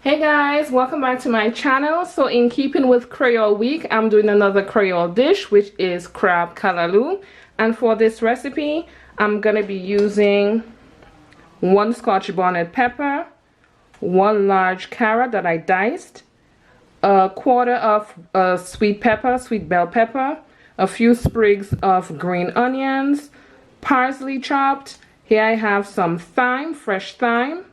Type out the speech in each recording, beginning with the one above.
Hey guys, welcome back to my channel. So in keeping with Creole week, I'm doing another Creole dish, which is crab callaloo. And for this recipe, I'm gonna be using 1 scotch bonnet pepper, 1 large carrot that I diced, a quarter of sweet bell pepper, a few sprigs of green onions, parsley chopped. Here I have some thyme, fresh thyme,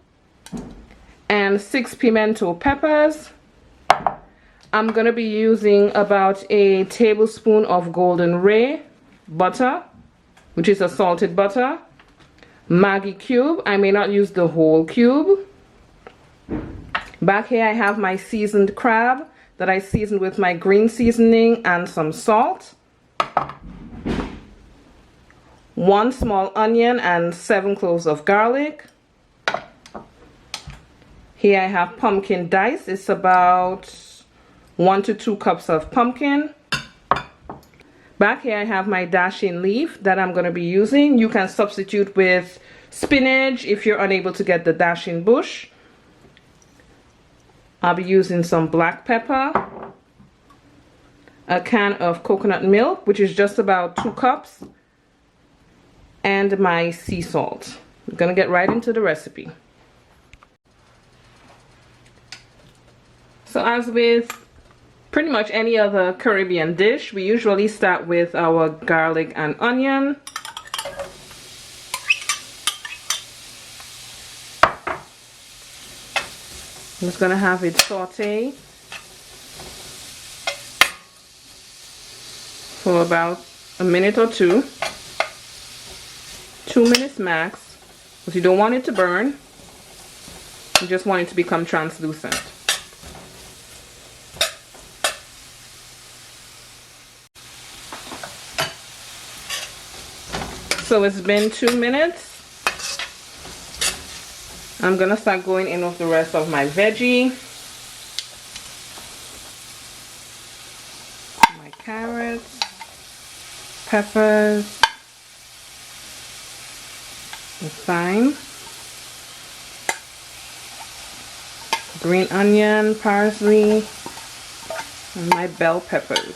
and 6 pimento peppers. I'm gonna be using about a tablespoon of golden ray butter, which is a salted butter, maggi cube. I may not use the whole cube. Back here I have my seasoned crab that I seasoned with my green seasoning and some salt, 1 small onion and 7 cloves of garlic. Here I have pumpkin diced. It's about 1 to 2 cups of pumpkin. Back here I have my dasheen leaf that I'm going to be using. You can substitute with spinach if you're unable to get the dasheen bush. I'll be using some black pepper, a can of coconut milk, which is just about 2 cups, and my sea salt. I'm going to get right into the recipe. So as with pretty much any other Caribbean dish, we usually start with our garlic and onion. I'm just going to have it saute for about a minute or 2. 2 minutes max, because you don't want it to burn. You just want it to become translucent. So it's been 2 minutes. I'm gonna start going in with the rest of my veggie. My carrots, peppers, the thyme, green onion, parsley, and my bell peppers.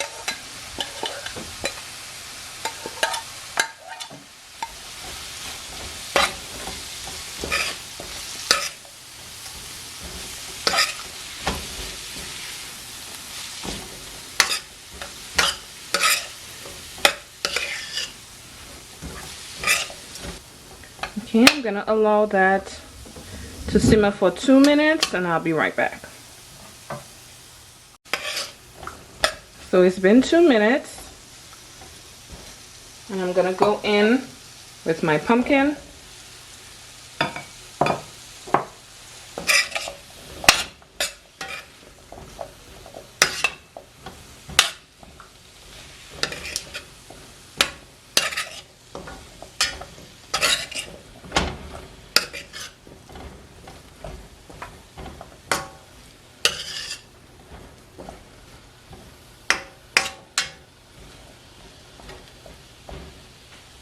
Okay, I'm gonna allow that to simmer for 2 minutes and I'll be right back. So it's been 2 minutes and I'm gonna go in with my pumpkin.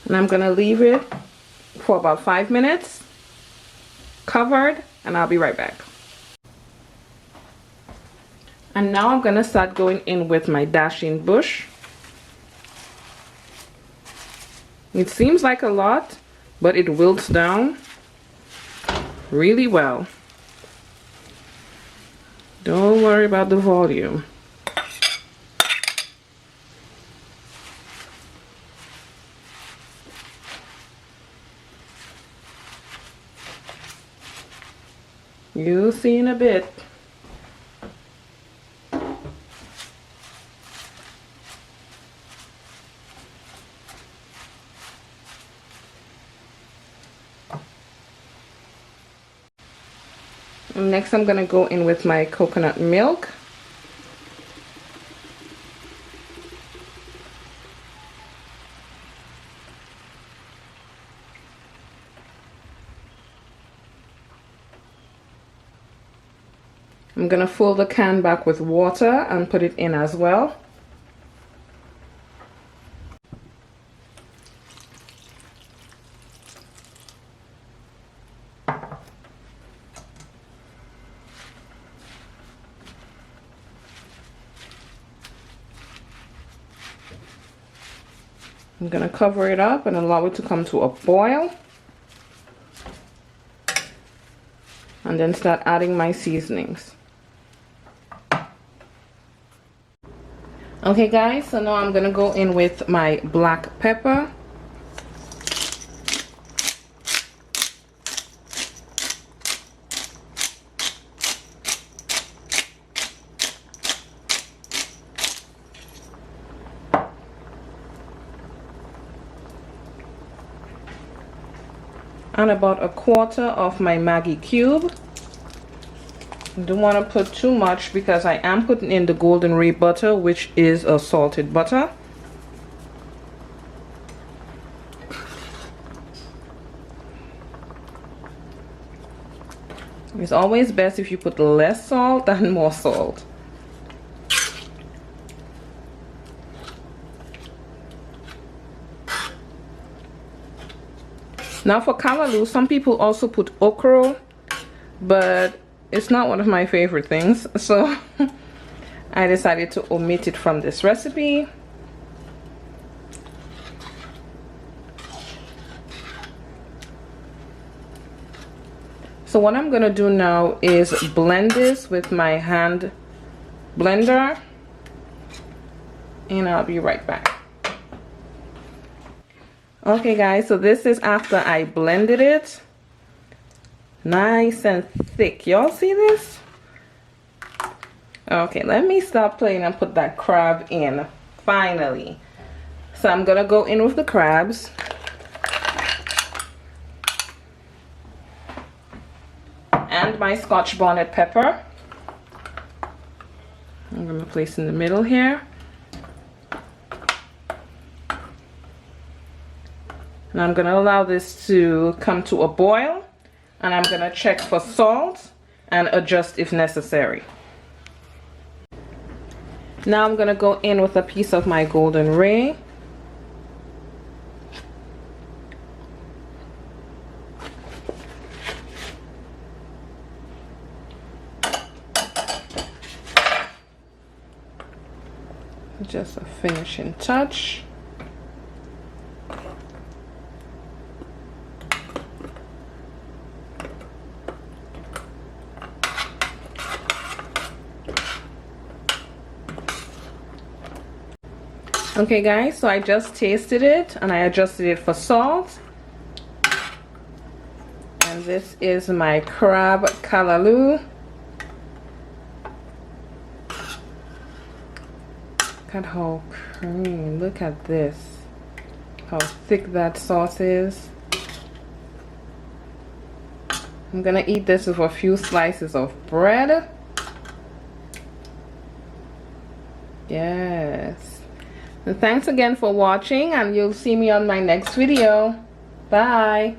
And I'm going to leave it for about 5 minutes covered, and I'll be right back. And now I'm going to start going in with my dasheen bush. It seems like a lot, but it wilts down really well. Don't worry about the volume. You'll see in a bit. And next I'm going to go in with my coconut milk. I'm going to fill the can back with water and put it in as well. I'm gonna cover it up and allow it to come to a boil. And then start adding my seasonings. Okay guys, so now I'm gonna go in with my black pepper. And about a quarter of my Maggi cube. Don't want to put too much because I am putting in the golden ray butter, which is a salted butter. It's always best if you put less salt than more salt. Now for callaloo, some people also put okra, but it's not one of my favorite things, so I decided to omit it from this recipe. So what I'm gonna do now is blend this with my hand blender, and I'll be right back. Okay guys, so this is after I blended it. Nice and thick. Y'all see this? Okay, let me stop playing and put that crab in finally. So I'm gonna go in with the crabs. And my scotch bonnet pepper. I'm gonna place in the middle here. And I'm gonna allow this to come to a boil. And I'm gonna check for salt and adjust if necessary. Now I'm gonna go in with a piece of my golden ray. Just a finishing touch. Okay guys, so I just tasted it and I adjusted it for salt. And this is my crab callaloo. Look at how creamy, look at this. How thick that sauce is. I'm gonna eat this with a few slices of bread. Yes. And thanks again for watching, and you'll see me on my next video. Bye.